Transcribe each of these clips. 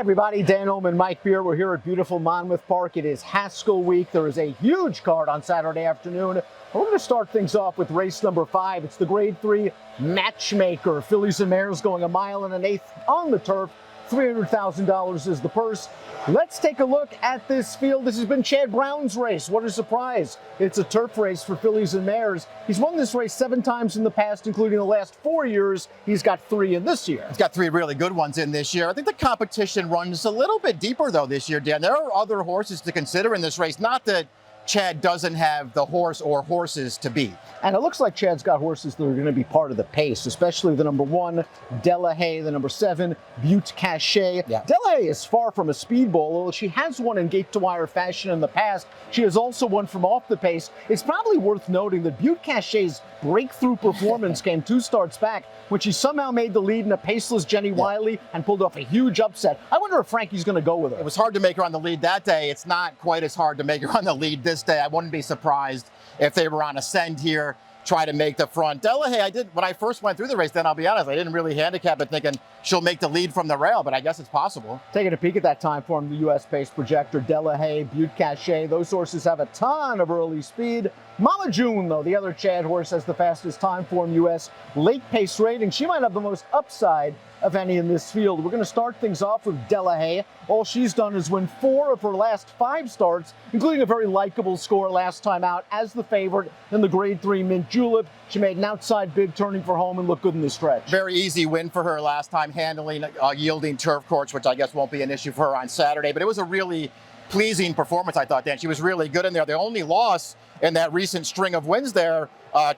Everybody, Dan Illman, Mike Beer. We're here at beautiful Monmouth Park. It is Haskell Week. There is a huge card on Saturday afternoon. We're going to start things off with race number 5. It's the Grade 3 Matchmaker. Fillies and mares going 1 1/8 miles on the turf. $300,000 is the purse. Let's take a look at this field. This has been Chad Brown's race. What a surprise. It's a turf race for fillies and mares. He's won this race 7 times in the past, including the last 4 years. He's got 3 in this year. He's got 3 really good ones in this year. I think the competition runs a little bit deeper, though, this year, Dan. There are other horses to consider in this race. Not that Chad doesn't have the horse or horses to beat. And it looks like Chad's got horses that are going to be part of the pace, especially the number 1, Deah, the number 7, Buta Cache. Yeah. Deah is far from a speedball, although she has won in gate-to-wire fashion in the past. She has also won from off the pace. It's probably worth noting that Buta Cache's breakthrough performance came 2 starts back when she somehow made the lead in a paceless Jenny Wiley and pulled off a huge upset. I wonder if Frankie's going to go with her. It was hard to make her on the lead that day. It's not quite as hard to make her on the lead this day. I wouldn't be surprised if they were on ascend here, try to make the front. Delah, when I first went through the race, then I'll be honest, I didn't really handicap it thinking she'll make the lead from the rail, but I guess it's possible. Taking a peek at that time form, the U.S. pace projector, Delah, Buta Cache, those horses have a ton of early speed. Mama June, though, the other Chad horse, has the fastest time form U.S. late pace rating. She might have the most upside of any in this field. We're going to start things off with Delah. All she's done is win 4 of her last 5 starts, including a very likable score last time out as the favorite in the Grade 3 Mint Julep. She made an outside bid turning for home and looked good in the stretch. Very easy win for her last time, handling yielding turf courts, which I guess won't be an issue for her on Saturday. But it was a really pleasing performance, I thought, Dan. She was really good in there. The only loss in that recent string of wins there,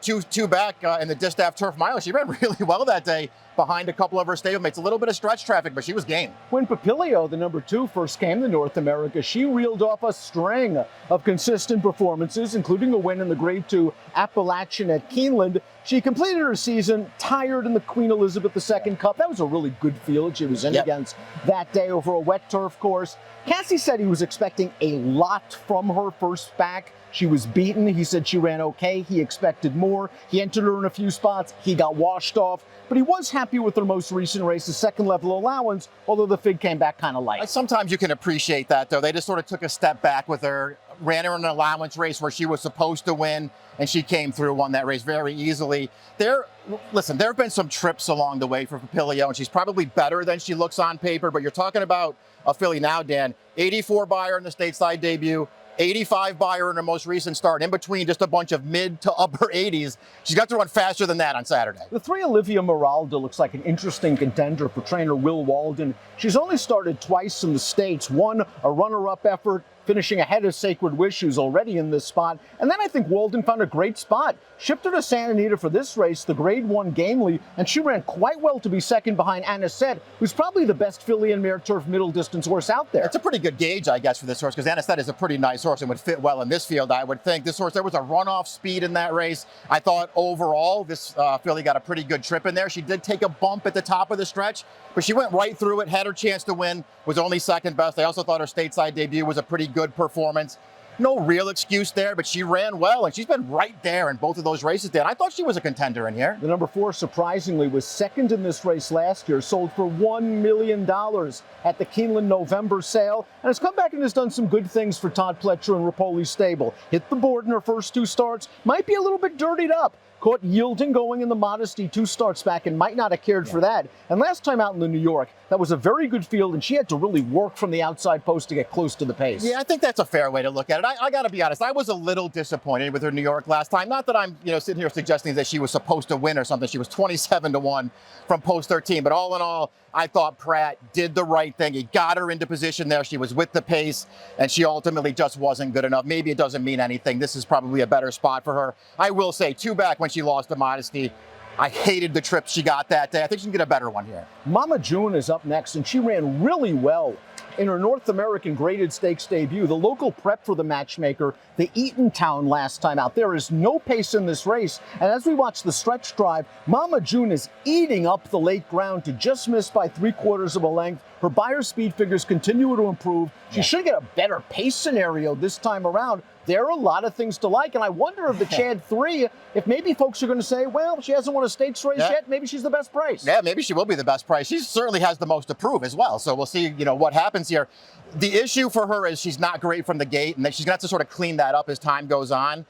two back in the Distaff Turf Mile. She ran really well that day behind a couple of her stablemates. A little bit of stretch traffic, but she was game. When Papilio, the number 2, first came to North America, she reeled off a string of consistent performances, including a win in the Grade 2 Appalachian at Keeneland. She completed her season tired in the Queen Elizabeth II Cup. That was a really good field she was in against that day over a wet turf course. Cassie said he was expecting a lot from her first back. She was beaten. He said she ran okay. He expected more. He entered her in a few spots. He got washed off. But he was happy with her most recent race, the second level allowance, although the fig came back kind of light. Sometimes you can appreciate that, though. They just sort of took a step back with her, ran her in an allowance race where she was supposed to win, and she came through, won that race very easily. Listen, there have been some trips along the way for Papilio, and she's probably better than she looks on paper, but you're talking about a filly now, Dan. 84 buyer in the stateside debut, 85 buyer in her most recent start. In between, just a bunch of mid to upper 80s. She's got to run faster than that on Saturday. The 3 Olivia Meralda looks like an interesting contender for trainer Will Walden. She's only started twice in the States, won a runner-up effort, finishing ahead of Sacred Wish, who's already in this spot. And then I think Walden found a great spot. Shipped her to Santa Anita for this race, the Grade 1 Gamely, and she ran quite well to be second behind Anisette, who's probably the best filly and mare turf middle distance horse out there. It's a pretty good gauge, I guess, for this horse, because Anisette is a pretty nice horse and would fit well in this field, I would think. This horse, there was a runoff speed in that race. I thought overall this filly got a pretty good trip in there. She did take a bump at the top of the stretch, but she went right through it, had her chance to win, was only second best. I also thought her stateside debut was a pretty good performance. No real excuse there, but she ran well, and she's been right there in both of those races, Dan. I thought she was a contender in here. The number 4, surprisingly, was second in this race last year, sold for $1 million at the Keeneland November sale, and has come back and has done some good things for Todd Pletcher and Ripoli's stable. Hit the board in her first 2 starts, might be a little bit dirtied up. Caught yielding going in the Modesty 2 starts back and might not have cared for that. And last time out in the New York, that was a very good field, and she had to really work from the outside post to get close to the pace. Yeah, I think that's a fair way to look at it. I got to be honest, I was a little disappointed with her New York last time. Not that I'm sitting here suggesting that she was supposed to win or something. She was 27-1 from post 13, but all in all, I thought Pratt did the right thing. He got her into position there. She was with the pace, and she ultimately just wasn't good enough. Maybe it doesn't mean anything. This is probably a better spot for her. I will say, 2 back when she lost to Modesty. I hated the trip she got that day. I think she can get a better one here. Mama June is up next, and she ran really well in her North American Graded Stakes debut. The local prep for the Matchmaker, the Eatontown last time out. There is no pace in this race, and as we watch the stretch drive, Mama June is eating up the late ground to just miss by 3/4 of a length. Her buyer speed figures continue to improve. She should get a better pace scenario this time around, There are a lot of things to like, and I wonder if the Chad 3, if maybe folks are going to say, well, she hasn't won a stakes race yet, maybe she's the best price. Yeah, maybe she will be the best price. She certainly has the most to prove as well, so we'll see, what happens here. The issue for her is she's not great from the gate, and then she's going to have to sort of clean that up as time goes on.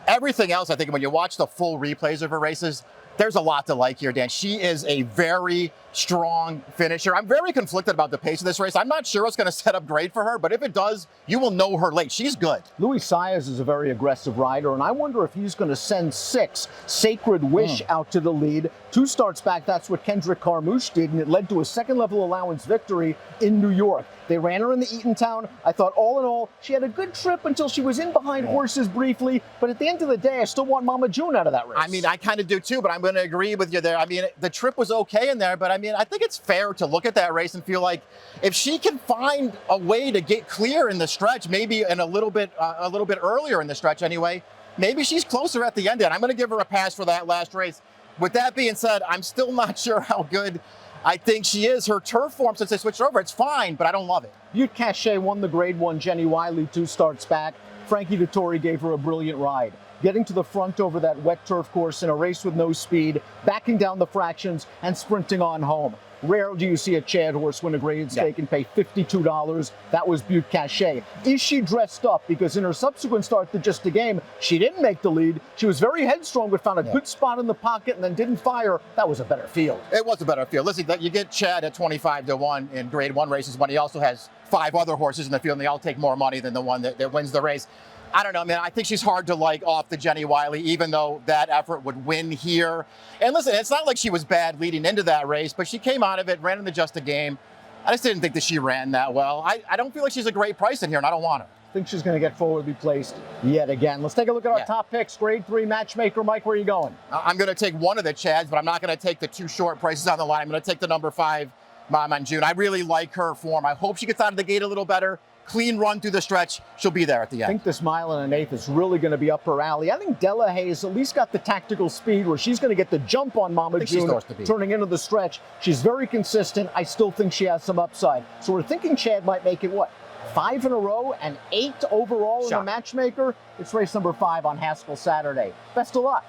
Everything else, I think, when you watch the full replays of her races, there's a lot to like here, Dan. She is a very strong finisher. I'm very conflicted about the pace of this race. I'm not sure it's going to set up great for her, but if it does, you will know her late. She's good. Luis Saez is a very aggressive rider, and I wonder if he's going to send 6 Sacred Wish out to the lead. 2 starts back, that's what Kendrick Carmouche did, and it led to a second-level allowance victory in New York. They ran her in the Eatontown. I thought, all in all, she had a good trip until she was in behind horses briefly, but at the end of the day, I still want Mama June out of that race. I mean, I kind of do too, but I'm going to agree with you there. I mean, the trip was okay in there, but I mean, I think it's fair to look at that race and feel like if she can find a way to get clear in the stretch, maybe in a little bit earlier in the stretch anyway, maybe she's closer at the end. And I'm going to give her a pass for that last race. With that being said, I'm still not sure how good I think she is. Her turf form since they switched over, it's fine, but I don't love it. Buta Cache won the Grade 1. Jenny Wiley 2 starts back. Frankie Dettori gave her a brilliant ride. Getting to the front over that wet turf course in a race with no speed, backing down the fractions, and sprinting on home. Rare do you see a Chad horse win a graded stake and pay $52. That was Buta Cache. Is she dressed up? Because in her subsequent start to Just a Game, she didn't make the lead. She was very headstrong, but found a good spot in the pocket and then didn't fire. That was a better field. It was a better field. Listen, you get Chad at 25-1 in Grade 1 races when he also has 5 other horses in the field, and they all take more money than the one that wins the race. I don't know, man. I think she's hard to like off the Jenny Wiley, even though that effort would win here. And listen, it's not like she was bad leading into that race, but she came out of it, ran into Just a Game. I just didn't think that she ran that well. I don't feel like she's a great price in here, and I don't want her. I think she's going to get forwardly placed yet again. Let's take a look at our top picks. Grade 3 Matchmaker. Mike, where are you going? I'm going to take one of the Chads, but I'm not going to take the 2 short prices on the line. I'm going to take the number 5, Mama June. I really like her form. I hope she gets out of the gate a little better. Clean run through the stretch. She'll be there at the end. I think this 1 1/8 is really going to be up her alley. I think Della Hayes at least got the tactical speed where she's going to get the jump on Mama June, turning into the stretch. She's very consistent. I still think she has some upside. So we're thinking Chad might make it, 5 in a row and 8 overall in the Matchmaker? It's race number 5 on Haskell Saturday. Best of luck.